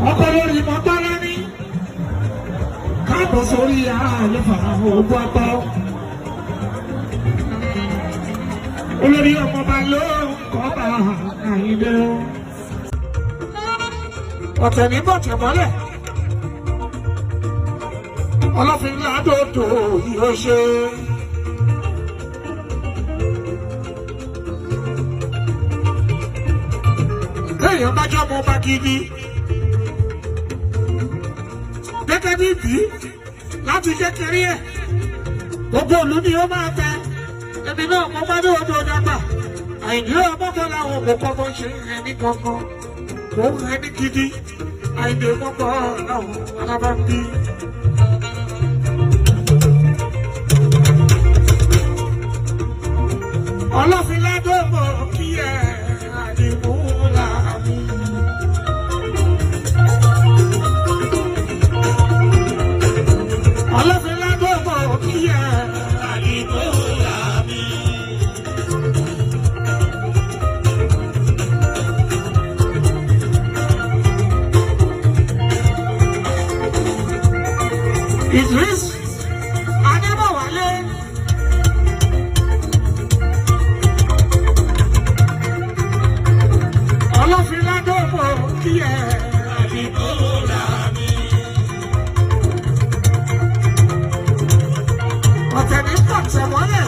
ọkọ lórí mọ́tọ́lá ní káàbọ̀ sórí àlefa ògùn àtọ́. Olórí ọmọọba ló ń kọ́ bá Àyìndé o. Ọ̀tẹ̀ ní bọ̀tẹ̀ mọ́lẹ̀. Ọlọ́fin ládòdò yóò ṣe. Téèyàn bá jọ́ mọ́ bá gidi. Gẹ́gẹ́ bí ìdí láti kékeré ẹ̀. Gbogbo ìlú ni ó máa bẹ. Ẹni náà mo bá dé odò dàgbà. Àyìndé ọmọkọ làwọn òkú kọ́kọ́ ṣe ẹni kankan. Mo ń ẹni gidi. Àyìndé mọ́kọ́ làwọn alábàbí. Ọlọ́fin ládòbò kí ẹ àdìmúlà mi. Ọlọ́fin ládòbò kí ẹ àdìmúlà mi. Idris Adébọ̀wálé. Ọlọ́fin ládòbò kí ẹ àdìmúlà mi. Ọ̀tẹ̀ ní pọ̀tẹ̀ mọ́lẹ̀.